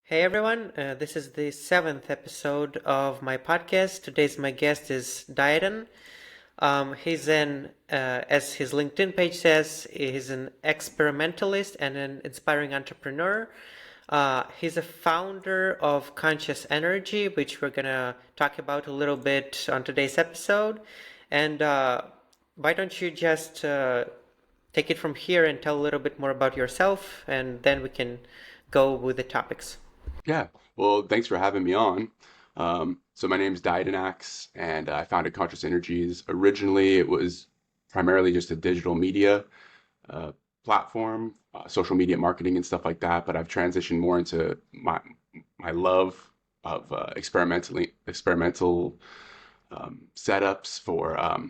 Hey everyone, this is the seventh episode of my podcast. Today's my guest is Dayton. As his LinkedIn page says, he's an experimentalist and an inspiring entrepreneur. He's a founder of Conscious Energy, which we're gonna talk about a little bit on today's episode. And why don't you just take it from here and tell a little bit more about yourself, and then we can go with the topics. Yeah, well, thanks for having me on. So my name's Didanax, and I founded Conscious Energies. Originally, it was primarily just a digital media uh, platform, social media marketing and stuff like that. But I've transitioned more into my love of experimental setups for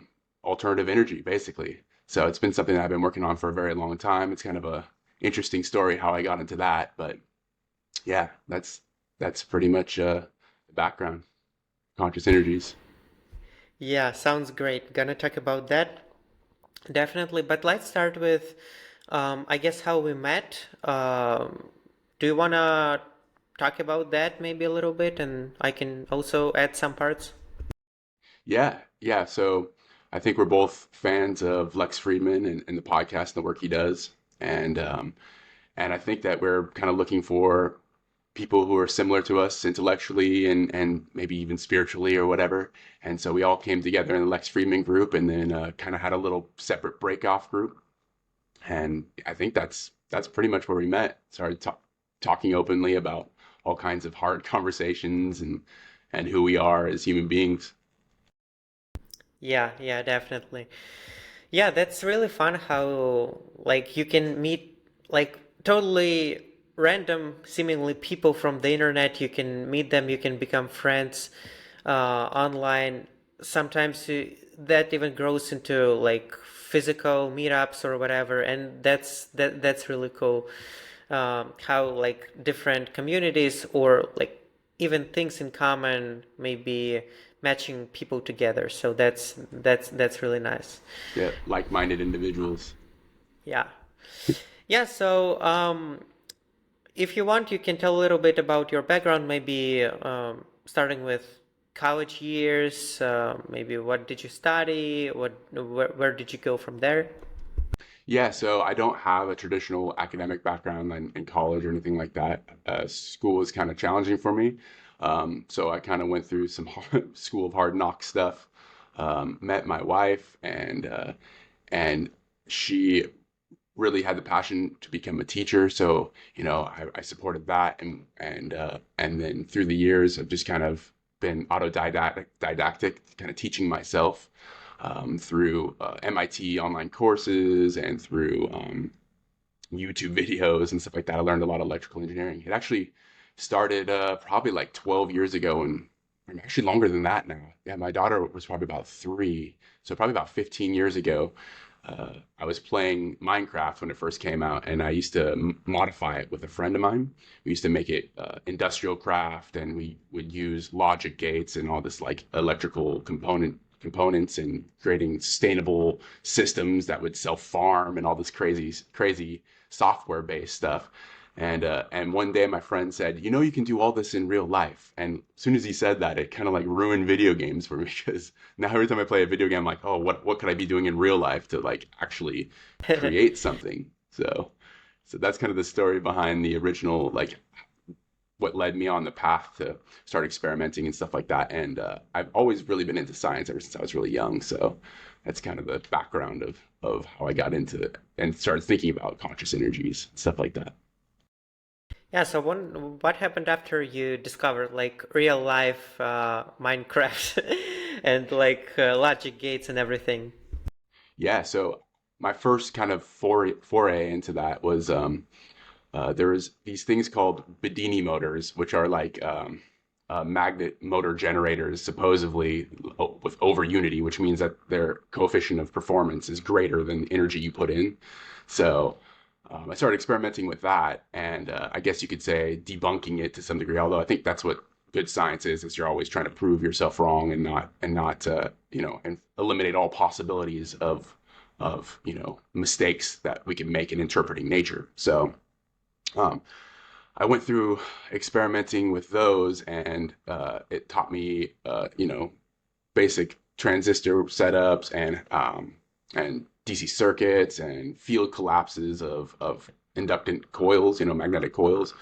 alternative energy, basically. So it's been something that I've been working on for a very long time. It's kind of a interesting story how I got into that, but yeah, that's pretty much the background. Conscious energies. Yeah, sounds great. Gonna talk about that definitely, but let's start with, I guess, how we met. Do you wanna talk about that maybe a little bit, and I can also add some parts? Yeah, yeah. So I think we're both fans of Lex Friedman and the podcast and the work he does, and um, and I think that we're kind of looking for people who are similar to us intellectually and maybe even spiritually or whatever. And so we all came together in the Lex Friedman group, and then kind of had a little separate break off group. And I think that's pretty much where we met. Started talking openly about all kinds of hard conversations and who we are as human beings. Yeah, yeah, definitely. Yeah, that's really fun how like you can meet like totally random seemingly people from the internet. You can meet them, you can become friends online. Sometimes that even grows into like physical meetups or whatever, and that's really cool. How like different communities or like even things in common may be matching people together. So that's really nice. Yeah, like-minded individuals. Yeah. Yeah, so if you want, you can tell a little bit about your background, maybe starting with college years, maybe what did you study, where did you go from there? Yeah, so I don't have a traditional academic background in college or anything like that. School was kind of challenging for me. So I kind of went through some school of hard knock stuff. Met my wife, and she really had the passion to become a teacher. So, I supported that, and then through the years, I've just kind of been didactic, kind of teaching myself through MIT online courses and through YouTube videos and stuff like that. I learned a lot of electrical engineering. It actually started probably like 12 years ago, and actually longer than that now. Yeah, my daughter was probably about 3, so probably about 15 years ago. I was playing Minecraft when it first came out, and I used to modify it with a friend of mine. We used to make it industrial craft, and we would use logic gates and all this like electrical components and creating sustainable systems that would self farm and all this crazy software based stuff. And one day my friend said, you can do all this in real life. And as soon as he said that, it kind of like ruined video games for me because now every time I play a video game, I'm like, oh, what could I be doing in real life to like actually create something? So that's kind of the story behind the original, like what led me on the path to start experimenting and stuff like that. And I've always really been into science ever since I was really young. So that's kind of the background of how I got into it and started thinking about conscious energies, stuff like that. Yeah, so what happened after you discovered like real life Minecraft and like logic gates and everything? Yeah, so my first kind of foray into that was there was these things called Bedini motors, which are like magnet motor generators, supposedly with over unity, which means that their coefficient of performance is greater than the energy you put in. So I started experimenting with that, and I guess you could say debunking it to some degree. Although I think that's what good science is you're always trying to prove yourself wrong and not and eliminate all possibilities of mistakes that we can make in interpreting nature. So um, I went through experimenting with those, and it taught me, basic transistor setups and DC circuits and field collapses of inductant coils, magnetic coils.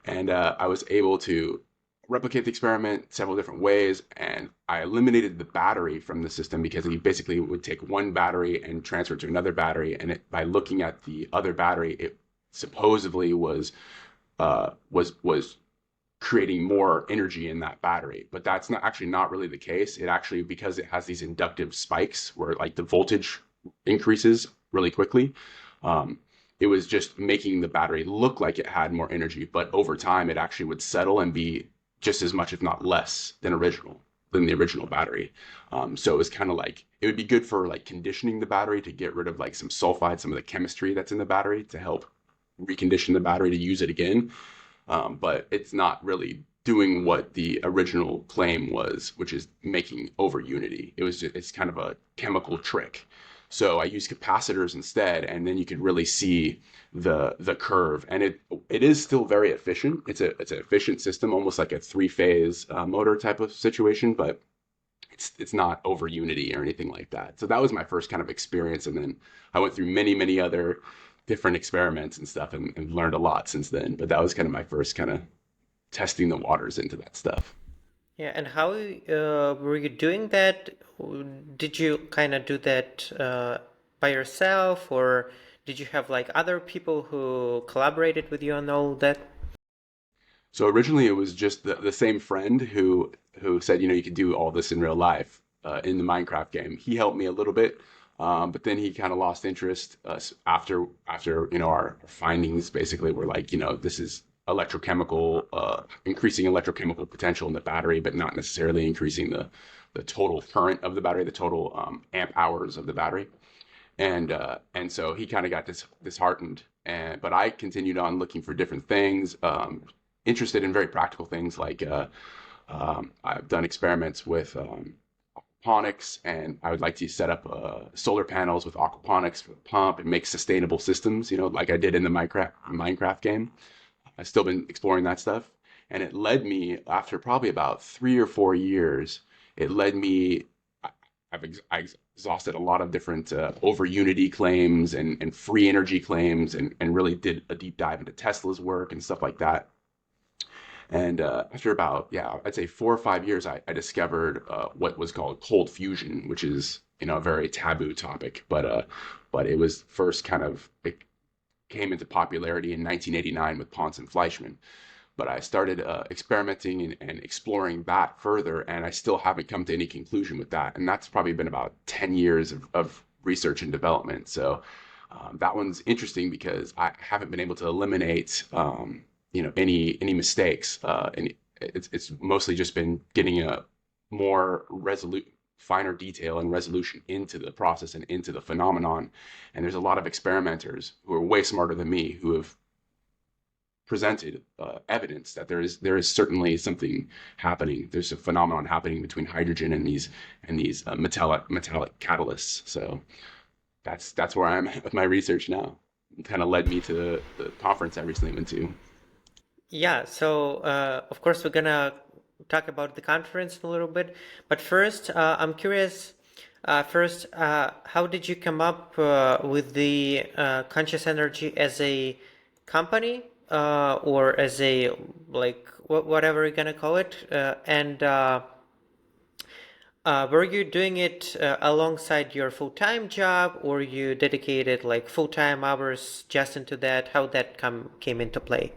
And I was able to replicate the experiment several different ways. And I eliminated the battery from the system because you basically would take one battery and transfer it to another battery. And by looking at the other battery, it supposedly was creating more energy in that battery. But that's not really the case. It actually, because it has these inductive spikes where like the voltage increases really quickly, um, it was just making the battery look like it had more energy. But over time, it actually would settle and be just as much, if not less, than the original battery. So it was kind of like it would be good for like conditioning the battery to get rid of like some sulfide, some of the chemistry that's in the battery to help recondition the battery to use it again. But it's not really doing what the original claim was, which is making over unity. It's kind of a chemical trick. So I use capacitors instead, and then you could really see the curve, and it is still very efficient. It's an efficient system, almost like a three-phase motor type of situation, but it's not over unity or anything like that. So that was my first kind of experience, and then I went through many other different experiments and stuff, and learned a lot since then. But that was kind of my first kind of testing the waters into that stuff. Yeah, and how were you doing that? Did you kind of do that by yourself, or did you have like other people who collaborated with you on all that? So originally it was just the same friend who said, you could do all this in real life in the Minecraft game. He helped me a little bit, but then he kind of lost interest after our findings basically were like, this is increasing electrochemical potential in the battery, but not necessarily increasing the total current of the battery, the total amp hours of the battery. And so he kind of got disheartened. But I continued on looking for different things, interested in very practical things like I've done experiments with aquaponics, and I would like to set up solar panels with aquaponics for the pump and make sustainable systems, like I did in the Minecraft game. I've still been exploring that stuff. And it led me, after probably about 3 or 4 years, it led me, I exhausted a lot of different over unity claims and free energy claims, and really did a deep dive into Tesla's work and stuff like that. And after about, yeah, I'd say 4 or 5 years, I discovered what was called cold fusion, which is, a very taboo topic. But it was first it came into popularity in 1989 with Ponce and Fleischmann. But I started experimenting and exploring that further, and I still haven't come to any conclusion with that. And that's probably been about 10 years of research and development. So that one's interesting because I haven't been able to eliminate any mistakes. And it's mostly just been getting a more resolute, finer detail and resolution into the process and into the phenomenon. And there's a lot of experimenters who are way smarter than me who have presented evidence that there is certainly something happening. There's a phenomenon happening between hydrogen and these metallic catalysts. So that's where I'm at with my research now. It kind of led me to the conference I recently went to. Yeah, so of course we're gonna talk about the conference in a little bit, but first I'm curious. How did you come up with the conscious energy as a company or as a like whatever you're gonna call it? And were you doing it alongside your full-time job, or you dedicated like full-time hours just into that? How that come came into play?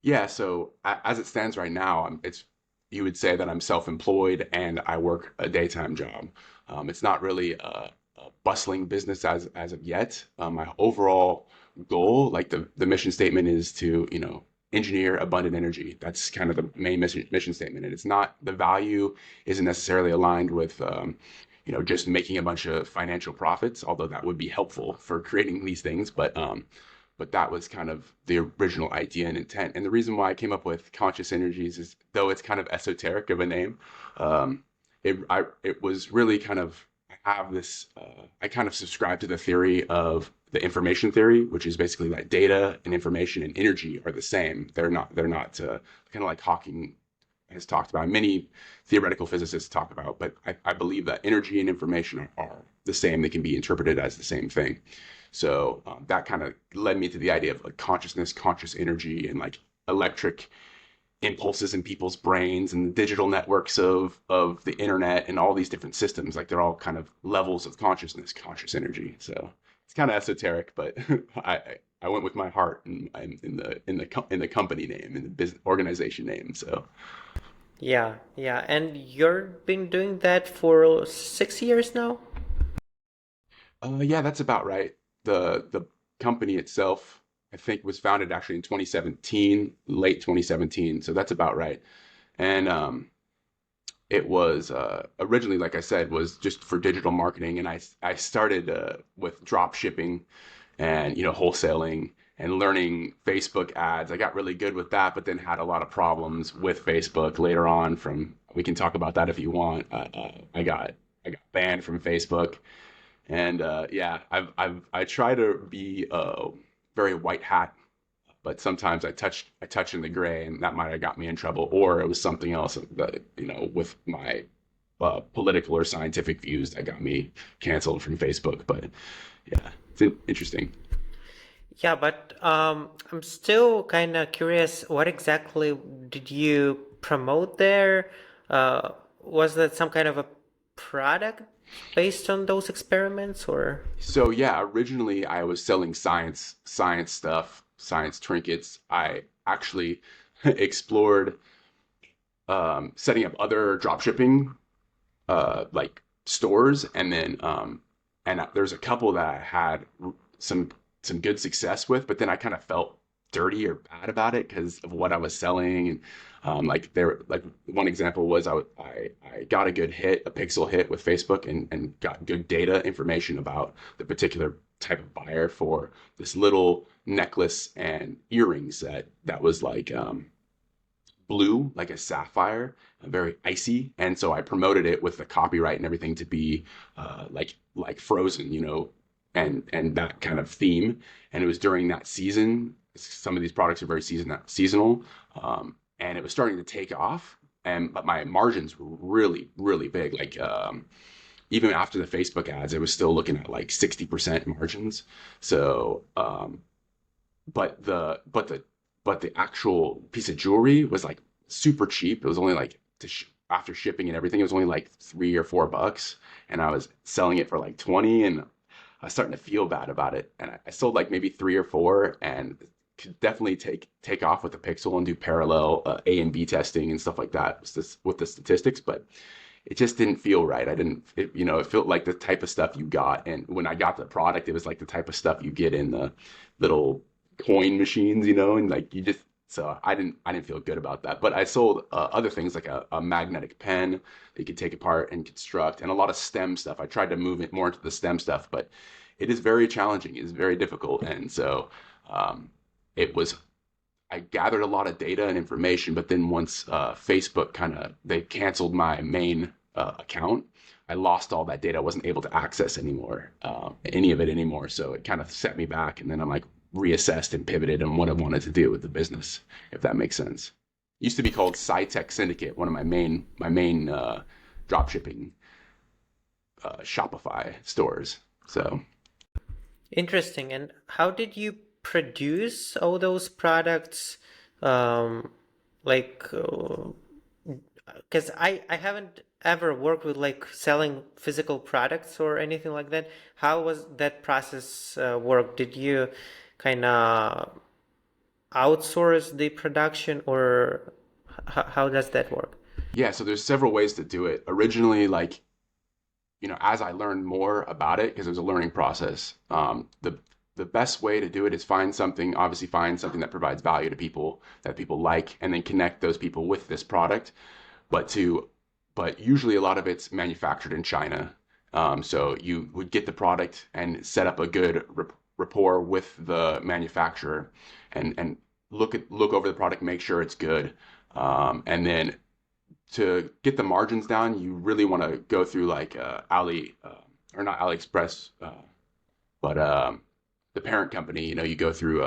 Yeah, so as it stands right now, it's you would say that I'm self-employed and I work a daytime job. It's not really a bustling business as of yet. My overall goal, like the mission statement, is to engineer abundant energy. That's kind of the main mission statement, and it's not the value isn't necessarily aligned with just making a bunch of financial profits, although that would be helpful for creating these things. But that was kind of the original idea and intent. And the reason why I came up with conscious energies is, though it's kind of esoteric of a name, it was really kind of I have this. I kind of subscribe to the theory of the information theory, which is basically that data and information and energy are the same. They're not. They're not kind of like Hawking has talked about. Many theoretical physicists talk about, but I believe that energy and information are the same. They can be interpreted as the same thing. So that kind of led me to the idea of like consciousness, conscious energy, and like electric impulses in people's brains and the digital networks of the internet and all these different systems. Like they're all kind of levels of consciousness, conscious energy. So it's kind of esoteric, but I went with my heart and I'm in the company name, in the business organization name. So Yeah, yeah. And you've been doing that for 6 years now? yeah, that's about right. The company itself, I think, was founded actually in 2017, late 2017. So that's about right. And it was originally, like I said, was just for digital marketing, and I started with drop shipping and wholesaling and learning Facebook ads. I got really good with that, but then had a lot of problems with Facebook later on. From we can talk about that if you want. I got banned from Facebook, and yeah, I try to be very white hat, but sometimes I touch in the gray, and that might have got me in trouble, or it was something else that with my political or scientific views that got me canceled from Facebook. But yeah, it's interesting. Yeah, but I'm still kind of curious, what exactly did you promote there? Was that some kind of a product based on those experiments, or? So yeah, originally I was selling science stuff, science trinkets. I actually explored setting up other drop shipping like stores, and then there's a couple that I had some some good success with, but then I kind of felt dirty or bad about it because of what I was selling. And like there, like one example was I got a good hit, a pixel hit with Facebook, and got good data information about the particular type of buyer for this little necklace and earrings that was like blue, like a sapphire, very icy. And so I promoted it with the copyright and everything to be like Frozen, and that kind of theme. And it was during that season. Some of these products are very seasonal, and it was starting to take off. And but my margins were really, really big. Like even after the Facebook ads, it was still looking at like 60% margins. So but the actual piece of jewelry was like super cheap. It was only like after shipping and everything, it was only like $3 or $4, and I was selling it for like 20, and I was starting to feel bad about it. And I sold like maybe three or four, and could definitely take off with the Pixel and do parallel A and B testing and stuff like that with the statistics, but it just didn't feel right. I didn't, it felt like the type of stuff you got. And when I got the product, it was like the type of stuff you get in the little coin machines, and like so I didn't feel good about that. But I sold other things like a magnetic pen that you could take apart and construct, and a lot of STEM stuff. I tried to move it more into the STEM stuff, but it is very challenging. It is very difficult. And so um, it was I gathered a lot of data and information, but then once Facebook they canceled my main account, I lost all that data. I wasn't able to access any of it anymore. So it kind of set me back, and then I'm like reassessed and pivoted on what I wanted to do with the business, if that makes sense. It used to be called SciTech Syndicate, one of my main drop shipping Shopify stores. So Interesting. And how did you produce all those products? Um, like, because I haven't ever worked with like selling physical products or anything like that. How was that process work? Did you kind of outsource the production, or how does that work? yeah, so there's several ways to do it. Originally, like as I learned more about it, because it was a learning process, the best way to do it is obviously find something that provides value to people, that people like, and then connect those people with this product. But usually a lot of it's manufactured in China. So you would get the product and set up a good rapport with the manufacturer, and look over the product, make sure it's good, and then to get the margins down, you really want to go through like or not AliExpress, but the parent company. You know, you go through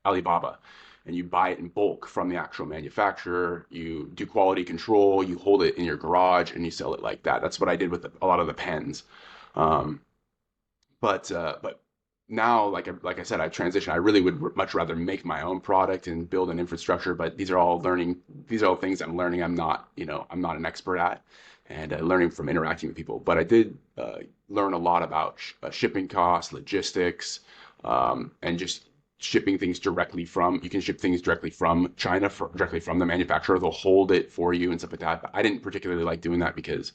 Alibaba, and you buy it in bulk from the actual manufacturer. You do quality control. You hold it in your garage, and you sell it like that. That's what I did with a lot of the pens. Um, but now, like I said, I transitioned. I really would much rather make my own product and build an infrastructure. But these are all learning. These are all things I'm learning. I'm not an expert at, and learning from interacting with people. But I did learn a lot about shipping costs, logistics, and just shipping things directly from. You can ship things directly from China, directly from the manufacturer. They'll hold it for you and stuff like that. But I didn't particularly like doing that because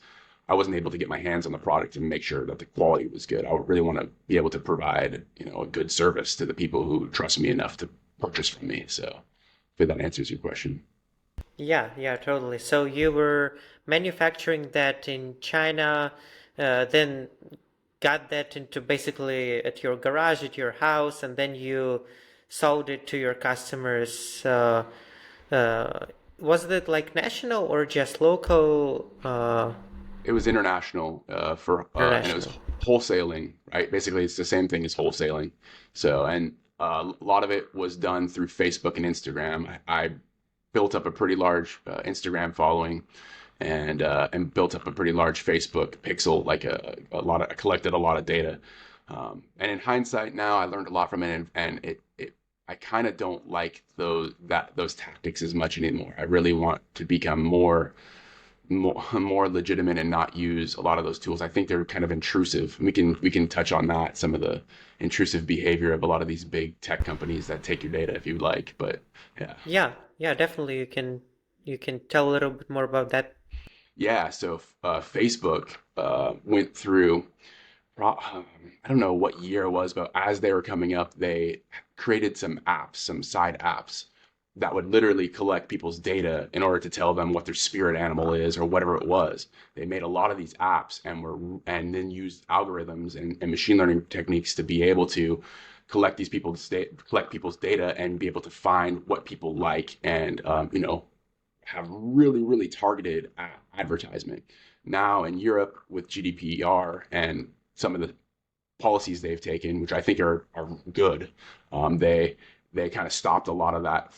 I wasn't able to get my hands on the product and make sure that the quality was good. I really want to be able to provide, a good service to the people who trust me enough to purchase from me. So, if that answers your question. Yeah, yeah, totally. So you were manufacturing that in China, then got that into basically at your garage, at your house, and then you sold it to your customers. Uh, was it like national or just local, It was international and it was international? wholesaling, right? Basically, it's the same thing as wholesaling. So, and a lot of it was done through Facebook and Instagram. I built up a pretty large Instagram following, and built up a pretty large Facebook pixel, like I collected a lot of data. And in hindsight, now I learned a lot from it, and I kind of don't like those tactics as much anymore. I really want to become more legitimate and not use a lot of those tools. I think they're kind of intrusive. We can touch on that, some of the intrusive behavior of a lot of these big tech companies that take your data if you'd like. But yeah. Yeah, yeah, definitely. You can tell a little bit more about that. Yeah, so Facebook went through, I don't know what year it was, but as they were coming up, they created some apps, some side apps that would literally collect people's data in order to tell them what their spirit animal is or whatever it was. They made a lot of these apps and then used algorithms and machine learning techniques to be able to collect people's data and be able to find what people like and have really, really targeted advertisement. Now in Europe with GDPR and some of the policies they've taken, which I think are good, they kind of stopped a lot of that,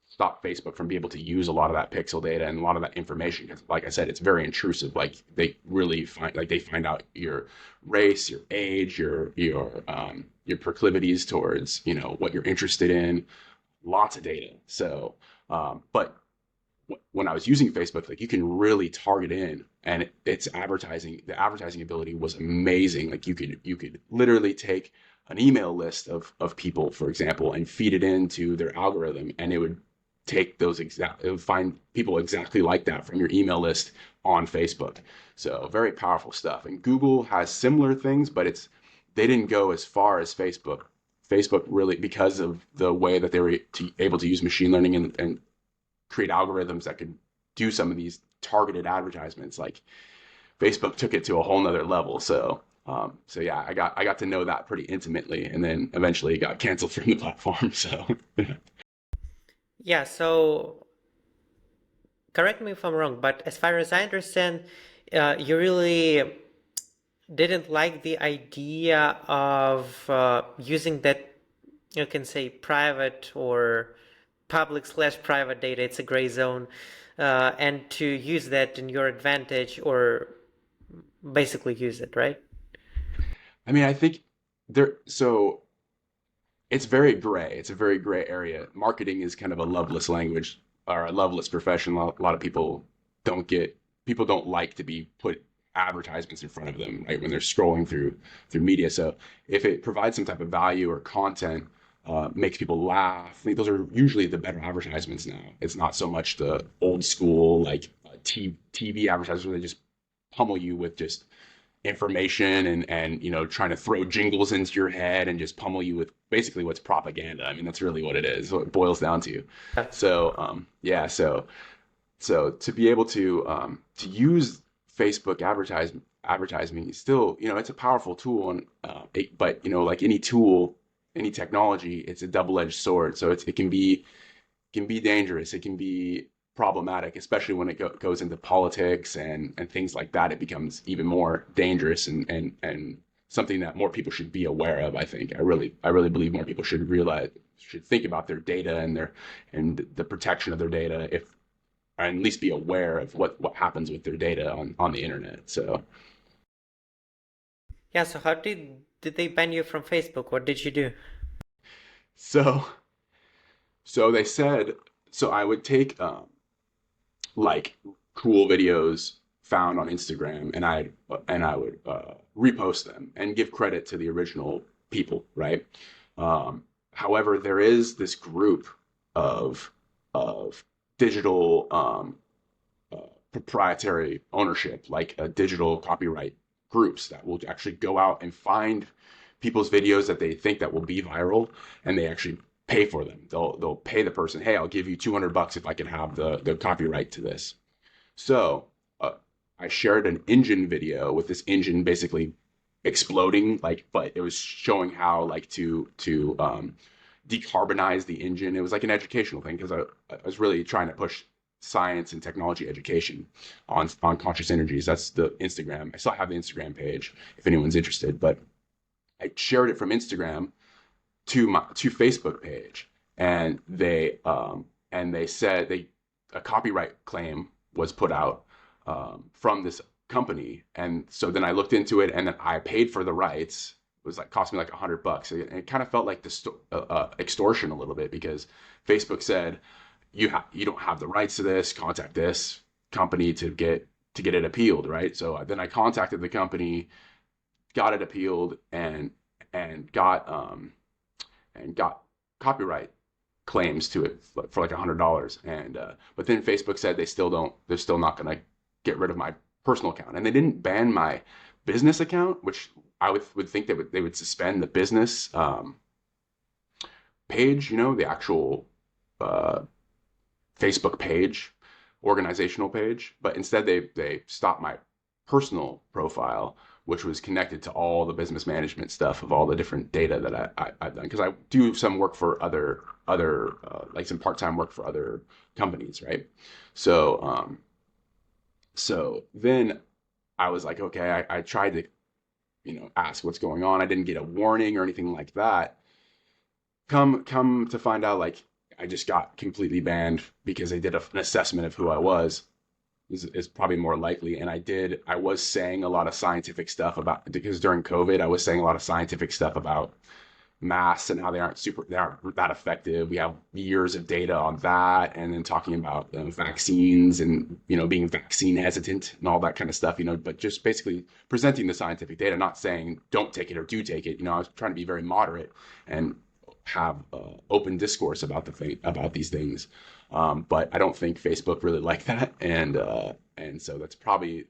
stopped Facebook from being able to use a lot of that pixel data and a lot of that information. Because, like I said, it's very intrusive. Like they find out your race, your age, your proclivities towards what you're interested in. Lots of data. So, but when I was using Facebook, like you can really target in, and it's advertising. The advertising ability was amazing. Like you could literally take an email list of people, for example, and feed it into their algorithm, and it would find people exactly like that from your email list on Facebook. So very powerful stuff. And Google has similar things, but they didn't go as far as Facebook. Facebook really, because of the way that they were able to use machine learning and create algorithms that could do some of these targeted advertisements. Like Facebook took it to a whole nother level. So yeah, I got to know that pretty intimately, and then eventually it got canceled from the platform. So Yeah, so correct me if I'm wrong, but as far as I understand, you really didn't like the idea of using that, you can say, private or public/private data. It's a gray zone, and to use that in your advantage or basically use it, right? I mean, I think there. So it's very gray. It's a very gray area. Marketing is kind of a loveless language or a loveless profession. A lot of people don't like to be put advertisements in front of them, right, when they're scrolling through media. So if it provides some type of value or content, makes people laugh, I think those are usually the better advertisements now. It's not so much the old school like TV advertisements where they just pummel you with just information and trying to throw jingles into your head and just pummel you with basically what's propaganda. I mean, that's really what it is, what it boils down to. Yeah. So yeah, so to be able to use Facebook advertising is still, it's a powerful tool, and but like any tool, any technology, it's a double-edged sword. So it can be dangerous. It can be problematic, especially when it goes into politics and things like that. It becomes even more dangerous and something that more people should be aware of. I think I really believe more people should think about their data and the protection of their data, if or at least be aware of what happens with their data on the internet. Yeah, so how did they ban you from Facebook? What did you do? So so they said, so I would take like cool videos found on Instagram, and I would repost them and give credit to the original people, right? However, there is this group of of digital proprietary ownership, like digital copyright groups that will actually go out and find people's videos that they think that will be viral, and they actually pay for them. They'll pay the person, hey, I'll give you $200 if I can have the copyright to this. So uh, I shared an engine video with this engine basically exploding, like, but it was showing how like to decarbonize the engine. It was like an educational thing because I was really trying to push science and technology education on conscious energies. That's the Instagram. I still have the Instagram page if anyone's interested, but I shared it from Instagram to my to Facebook page, and they said they a copyright claim was put out from this company, and so then I looked into it, and then I paid for the rights. It was like cost me like $100, and it kind of felt like extortion a little bit because Facebook said you don't have the rights to this. Contact this company to get it appealed, right? So then I contacted the company, got it appealed, and got and got copyright claims to it for like $100. And but then Facebook said they're still not going to get rid of my personal account, and they didn't ban my business account, which I would think they would suspend the business page, the actual uh, Facebook page, organizational page, but instead they stopped my personal profile, which was connected to all the business management stuff of all the different data that I've done, because I do some work for other like some part-time work for other companies, right? So so then I was like, okay, I tried to ask what's going on. I didn't get a warning or anything like that. Come to find out, like, I just got completely banned because they did an assessment of who I was, is probably more likely. And I was saying a lot of scientific stuff about, because during COVID, I was saying a lot of scientific stuff about masks and how they aren't that effective. We have years of data on that, and then talking about vaccines and being vaccine hesitant and all that kind of stuff. But just basically presenting the scientific data, not saying don't take it or do take it. I was trying to be very moderate and have open discourse about these things. But I don't think Facebook really liked that, and so that's probably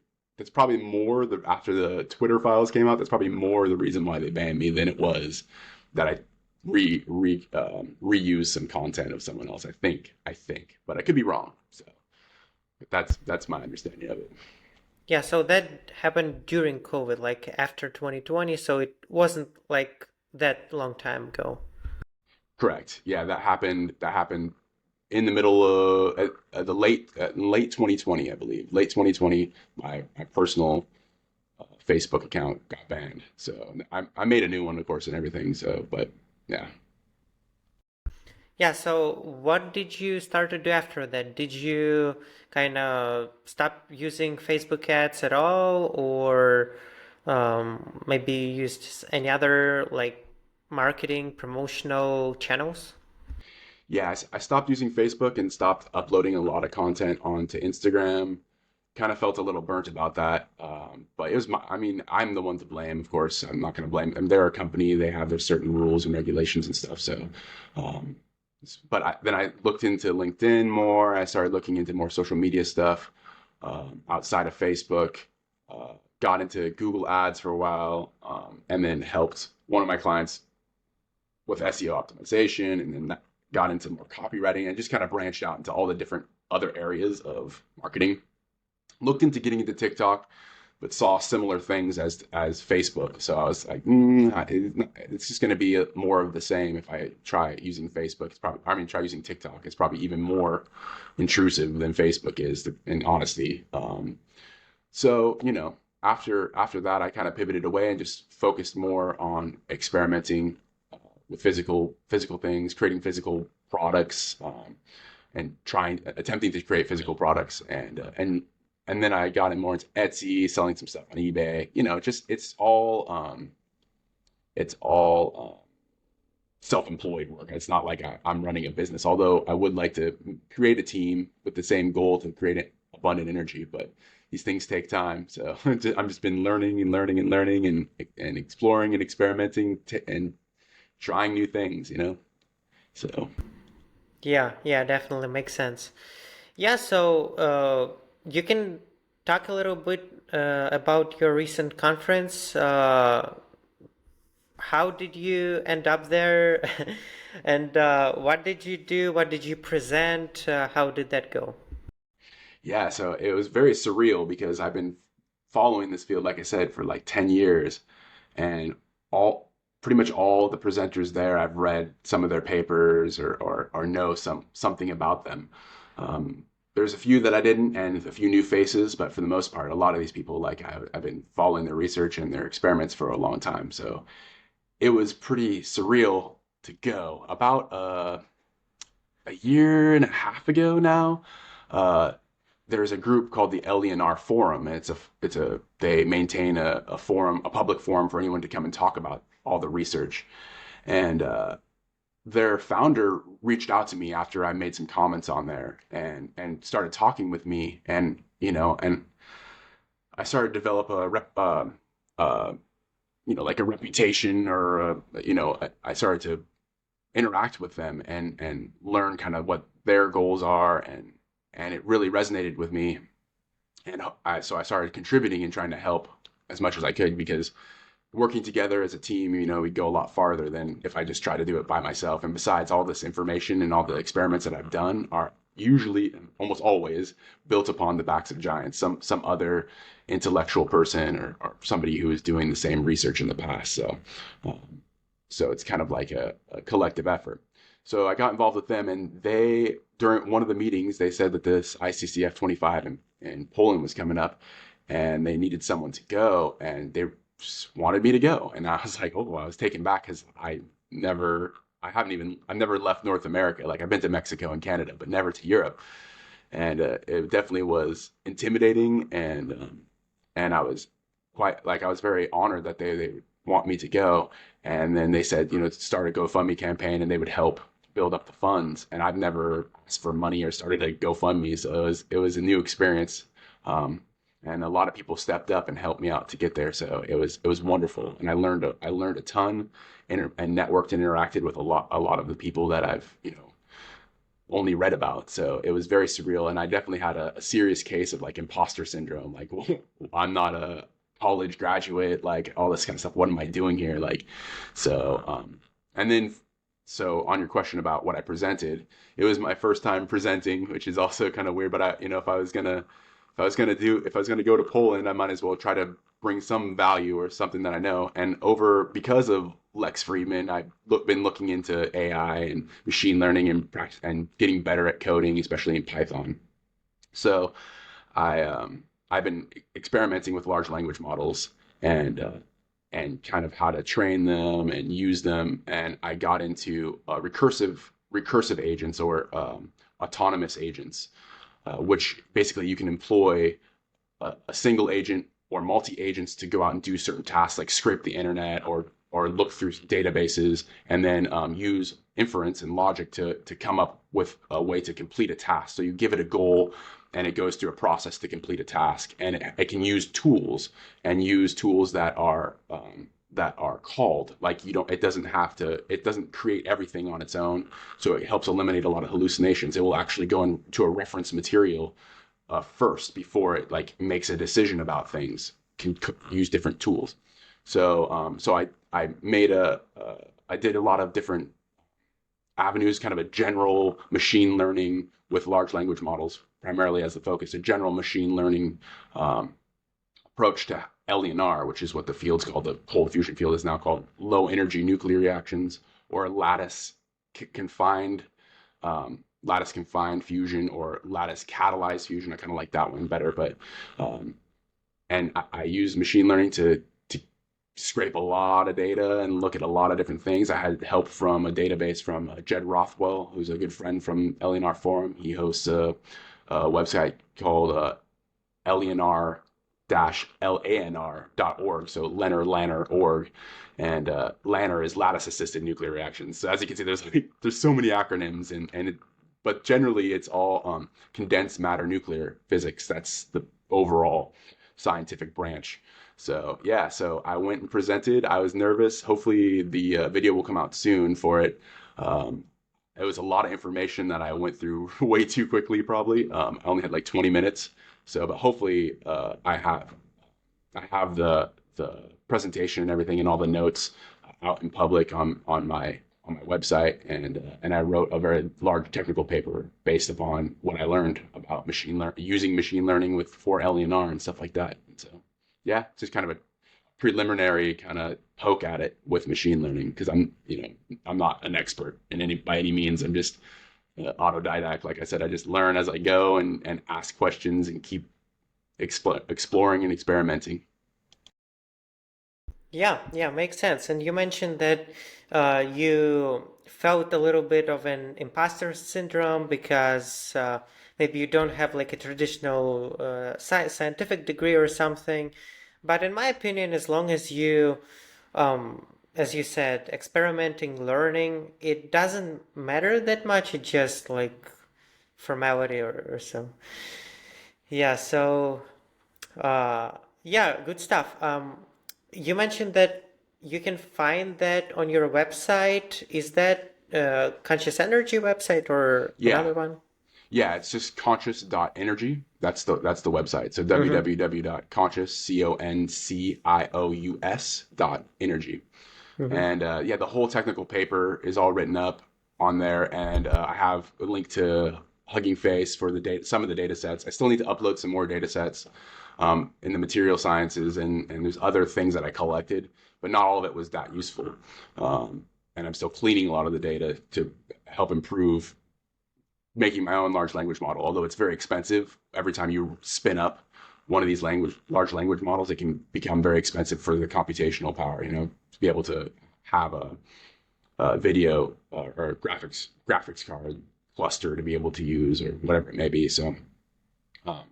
more after the Twitter files came out. That's probably more the reason why they banned me than it was that I reuse some content of someone else. I think, but I could be wrong. So that's my understanding of it. Yeah, so that happened during COVID, like after 2020, so it wasn't like that long time ago. Correct. Yeah, that happened. That happened in the middle of the late 2020, I believe. Late 2020, my personal Facebook account got banned. So I made a new one, of course, and everything. So, but yeah. Yeah, so what did you start to do after that? Did you kind of stop using Facebook ads at all, or maybe used any other like marketing promotional channels? Yeah, I stopped using Facebook and stopped uploading a lot of content onto Instagram. Kind of felt a little burnt about that. But it was I mean, I'm the one to blame, of course. I'm not going to blame them. They're a company, they have their certain rules and regulations and stuff. So, um, but then I looked into LinkedIn more. I started looking into more social media stuff outside of Facebook. Got into Google Ads for a while, and then helped one of my clients with SEO optimization, and then that got into more copywriting, and just kind of branched out into all the different other areas of marketing. Looked into getting into TikTok, but saw similar things as Facebook. So I was like, it's just going to be more of the same if I try using Facebook. It's probably, I mean, try using TikTok. It's probably even more intrusive than Facebook is, in honesty. So, after that, I kind of pivoted away and just focused more on experimenting with physical things, creating physical products, and attempting to create physical products, and then I got in more into Etsy, selling some stuff on eBay. Just it's all self-employed work. It's not like I'm running a business, although I would like to create a team with the same goal to create abundant energy. But these things take time, so I'm just been learning and learning and learning and exploring and experimenting and trying new things. So Yeah, yeah, definitely makes sense. Yeah, so you can talk a little bit about your recent conference. How did you end up there? And what did you do? What did you present? How did that go? yeah, so it was very surreal because I've been following this field, like I said, for like 10 years, and all pretty much all the presenters there, I've read some of their papers or know something about them. Um, there's a few that I didn't, and a few new faces, but for the most part, a lot of these people, like I've been following their research and their experiments for a long time. So it was pretty surreal to go. About a year and a half ago now, uh, there's a group called the LENR Forum, and they maintain a forum, a public forum for anyone to come and talk about all the research. And their founder reached out to me after I made some comments on there and started talking with me, and I started to develop uh, like a reputation, or I started to interact with them and learn kind of what their goals are, and it really resonated with me. And so I started contributing and trying to help as much as I could, because working together as a team, we go a lot farther than if I just try to do it by myself. And besides, all this information and all the experiments that I've done are usually, almost always, built upon the backs of giants, some other intellectual person, or somebody who is doing the same research in the past. Um, so it's kind of like a collective effort. So I got involved with them, and during one of the meetings, they said that this ICCF 25 in Poland was coming up, and they needed someone to go, and they just wanted me to go. And I was like, oh, well, I was taken back because I've never left North America. Like, I've been to Mexico and Canada, but never to Europe. And it definitely was intimidating, and I was very honored that they want me to go. And then they said, start a GoFundMe campaign, and they would help build up the funds. And I've never asked for money or started a GoFundMe, so it was a new experience. And a lot of people stepped up and helped me out to get there. So it was wonderful, and I learned a ton, and networked and interacted with a lot of the people that I've only read about. So it was very surreal, and I definitely had a serious case of like imposter syndrome. Like, well, I'm not a college graduate, like all this kind of stuff. What am I doing here? Like, so and then so on your question about what I presented, it was my first time presenting, which is also kind of weird. But if I was gonna go to Poland, I might as well try to bring some value or something that I know. And because of Lex Friedman, been looking into AI and machine learning and getting better at coding, especially in Python. So I've been experimenting with large language models, and kind of how to train them and use them. And I got into recursive agents, or autonomous agents, which basically you can employ a single agent or multi agents to go out and do certain tasks, like scrape the internet, or look through databases, and then use inference and logic to come up with a way to complete a task. So you give it a goal, and it goes through a process to complete a task, and it can use tools that are called, like, it doesn't create everything on its own. So it helps eliminate a lot of hallucinations. It will actually go into a reference material first before it like makes a decision about things. Can use different tools. So I did a lot of different avenues, kind of a general machine learning with large language models primarily as the focus, a general machine learning um, approach to LENR, which is what the field's called, the cold fusion field is now called low energy nuclear reactions, or confined lattice confined fusion, or lattice catalyzed fusion. I kind of like that one better, but um, and I use machine learning to scrape a lot of data and look at a lot of different things. I had help from a database from Jed Rothwell, who's a good friend from LENR Forum. He hosts a website called LENR-LANR.org, so Lanner org, and Lanner is lattice assisted nuclear reactions. So as you can see, there's so many acronyms, but generally it's all condensed matter nuclear physics. That's the overall scientific branch. So yeah, so I went and presented. I was nervous. Hopefully the video will come out soon for it. Um, it was a lot of information that I went through way too quickly, probably. I only had like 20 minutes. So, but hopefully, I have the presentation and everything and all the notes out in public on my website, and I wrote a very large technical paper based upon what I learned about using machine learning with for LENR and stuff like that. And so, yeah, it's just kind of a preliminary kind of poke at it with machine learning, because I'm not an expert in any by any means. I'm just autodidact. Like I said, I just learn as I go and ask questions and keep exploring and experimenting. Yeah, yeah, makes sense. And you mentioned that you felt a little bit of an imposter syndrome because maybe you don't have like a traditional scientific degree or something. But in my opinion, as long as you, as you said, experimenting, learning, it doesn't matter that much. It's just like formality or so. Yeah, so uh, yeah, good stuff. You mentioned that you can find that on your website. Is that Conscious Energy website or Yeah, another one? yeah, it's just conscious.energy. That's the website. So Mm-hmm. www.conscious.energy. Mm-hmm. And yeah, the whole technical paper is all written up on there, and I have a link to Hugging Face for the data, some of the data sets. I still need to upload some more data sets in the material sciences, and there's other things that I collected, but not all of it was that useful. And I'm still cleaning a lot of the data to help improve making my own large language model. Although it's very expensive, every time you spin up one of these large language models, it can become very expensive for the computational power. To be able to have a video or graphics card cluster to be able to use, or whatever it may be. So, um,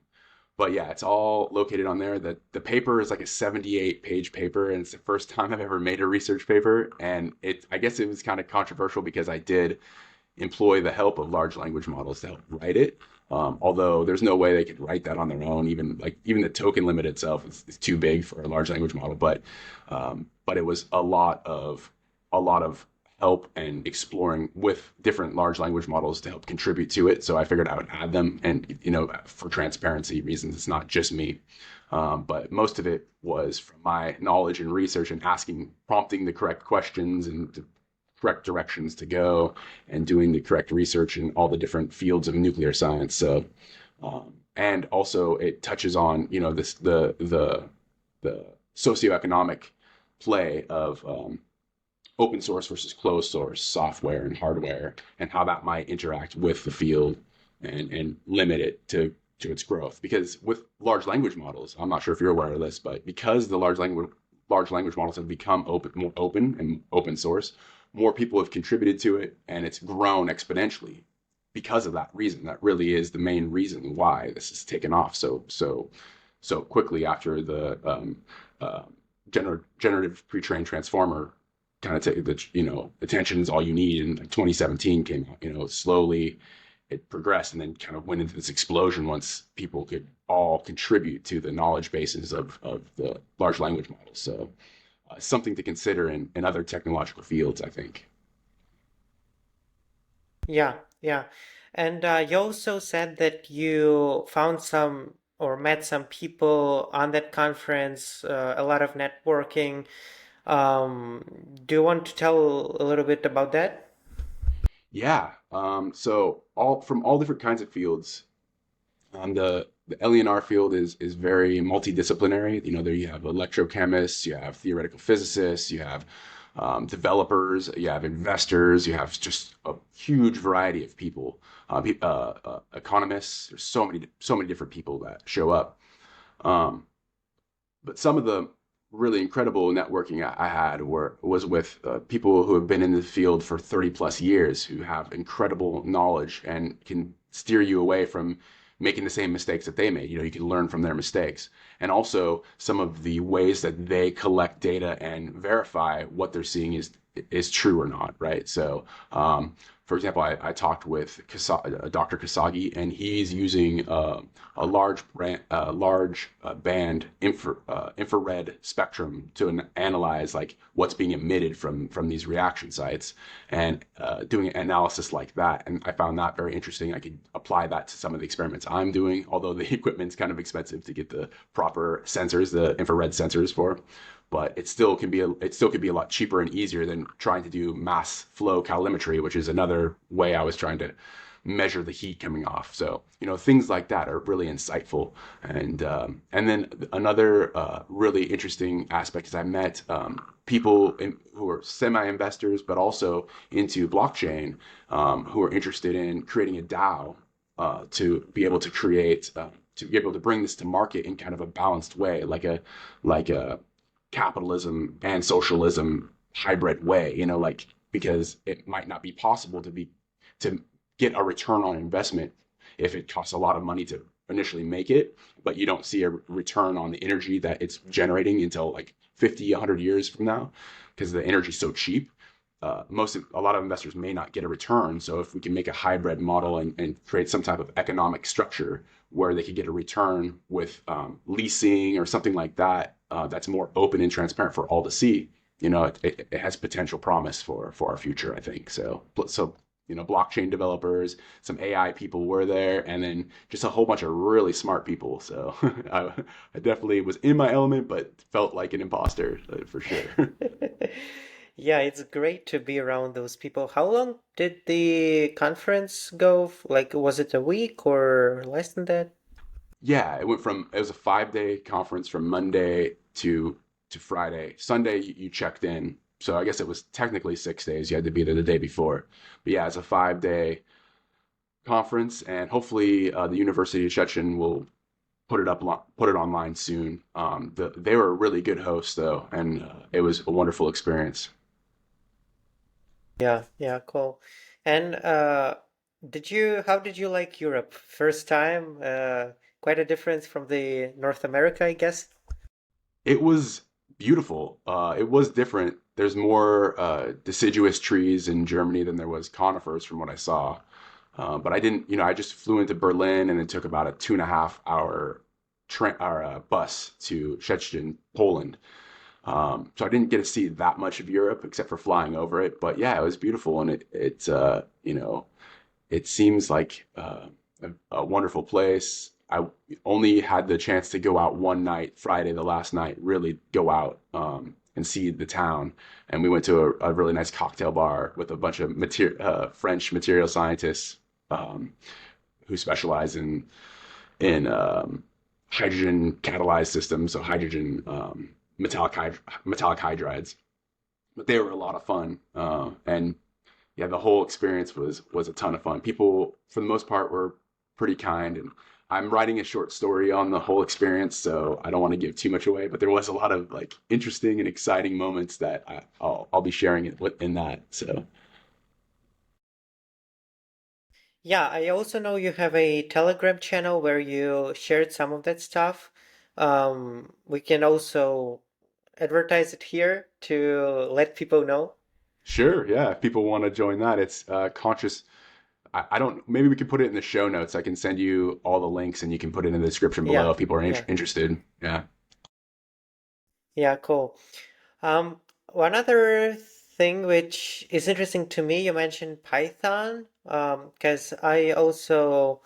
but yeah, it's all located on there. The paper is like a 78-page paper, and it's the first time I've ever made a research paper. And I guess it was kind of controversial because I did employ the help of large language models to help write it. Although there's no way they could write that on their own. Even the token limit itself is too big for a large language model. But it was a lot of help and exploring with different large language models to help contribute to it. So I figured I would add them, and for transparency reasons, it's not just me. But most of it was from my knowledge and research and prompting the correct questions and the correct directions to go, and doing the correct research in all the different fields of nuclear science. So, and also it touches on the socioeconomic play of open source versus closed source software and hardware, and how that might interact with the field and limit it to its growth. Because with large language models, I'm not sure if you're aware of this, but because the large language models have become more open and open source, more people have contributed to it, and it's grown exponentially because of that reason. That really is the main reason why this has taken off so quickly after the generative pre-trained transformer kind of take attention is all you need. And like 2017 came out. Slowly it progressed and then kind of went into this explosion once people could all contribute to the knowledge bases of the large language models. So something to consider in other technological fields, I think. Yeah, yeah. And you also said that you found some or met some people on that conference, a lot of networking. Do you want to tell a little bit about that? Yeah. So all from all different kinds of fields. The LENR field is very multidisciplinary. You know, there you have electrochemists, you have theoretical physicists, you have developers, you have investors, you have just a huge variety of people, economists. There's so many different people that show up. Um, but some of the really incredible networking I had was with people who have been in the field for 30 plus years, who have incredible knowledge and can steer you away from making the same mistakes that they made. You know, you can learn from their mistakes. And also some of the ways that they collect data and verify what they're seeing is true or not, right? So, for example, I talked with Dr. Kasagi, and he's using a large band infrared spectrum to analyze like what's being emitted from these reaction sites, and doing an analysis like that. And I found that very interesting. I could apply that to some of the experiments I'm doing, although the equipment's kind of expensive to get the proper sensors, the infrared sensors for. But it still could be a lot cheaper and easier than trying to do mass flow calorimetry, which is another way I was trying to measure the heat coming off. So, you know, things like that are really insightful. And then another really interesting aspect is I met who are semi-investors, but also into blockchain, who are interested in creating a DAO to be able to create. To be able to bring this to market in kind of a balanced way, like a capitalism and socialism hybrid way, you know, like because it might not be possible to get a return on investment if it costs a lot of money to initially make it, but you don't see a return on the energy that it's generating until like 50, 100 years from now because the energy is so cheap. A lot of investors may not get a return. So if we can make a hybrid model and create some type of economic structure where they could get a return with leasing or something like that, that's more open and transparent for all to see, you know, it has potential promise for our future, I think. So, you know, blockchain developers, some AI people were there, and then just a whole bunch of really smart people. So I definitely was in my element, but felt like an imposter for sure. Yeah, it's great to be around those people. How long did the conference go? Like, was it a week or less than that? Yeah, it was a 5 day conference from Monday to Friday. Sunday you checked in. So I guess it was technically 6 days. You had to be there the day before. But yeah, it's a 5 day conference, and hopefully the University of Szczecin will put it online soon. They were a really good host though, and it was a wonderful experience. Yeah, yeah, cool. And how did you like Europe? First time? Quite a difference from the North America, I guess. It was beautiful. It was different. There's more deciduous trees in Germany than there was conifers from what I saw. But I didn't, you know, I just flew into Berlin and it took about a 2.5 hour train or bus to Szczecin, Poland. So I didn't get to see that much of Europe except for flying over it. But yeah, it was beautiful, and you know, it seems like a wonderful place. I only had the chance to go out one night, Friday, the last night, really go out and see the town. And we went to a really nice cocktail bar with a bunch of French material scientists um, who specialize in hydrogen catalyzed systems, so hydrogen metallic hydrides. But they were a lot of fun, and yeah, the whole experience was a ton of fun. People, for the most part, were pretty kind, and I'm writing a short story on the whole experience, so I don't want to give too much away. But there was a lot of like interesting and exciting moments that I'll be sharing it in that. So Yeah, I also know you have a Telegram channel where you shared some of that stuff. We can also advertise it here to let people know. sure, yeah, if people want to join that, it's conscious. I don't. Maybe we could put it in the show notes. I can send you all the links, and you can put it in the description below Yeah, if people are yeah, interested. Yeah. yeah, cool. One other thing which is interesting to me, you mentioned Python, because I also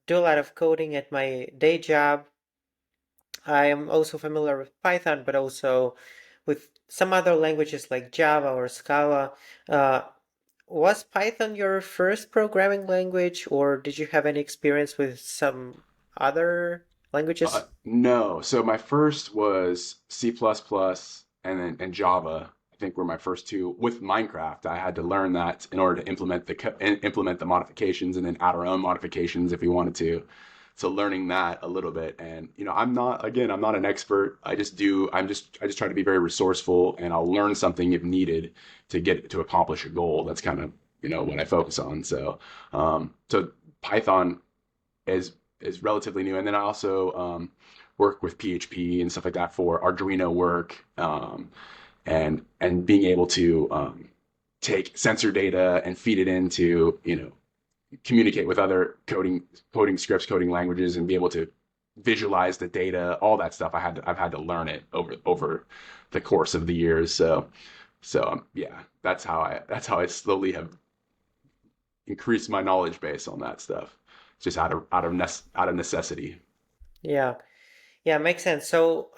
do a lot of coding at my day job. I am also familiar with Python, but also with some other languages like Java or Scala. Uh, was Python your first programming language, or did you have any experience with some other languages? No. So my first was C++ and Java. I think were my first two. With Minecraft, I had to learn that in order to implement the modifications and then add our own modifications if we wanted to. So learning that a little bit, and I'm not an expert. I just try to be very resourceful, and I'll learn something if needed to accomplish a goal. That's kind of what I focus on. So Python is is relatively new. And then I also work with PHP and stuff like that for Arduino work, and being able to take sensor data and feed it into communicate with other coding scripts, coding languages, and be able to visualize the data, all that stuff. I've had to learn it over the course of the years. Yeah, that's how I slowly have increased my knowledge base on that stuff, just out of necessity. Yeah, yeah, makes sense. So,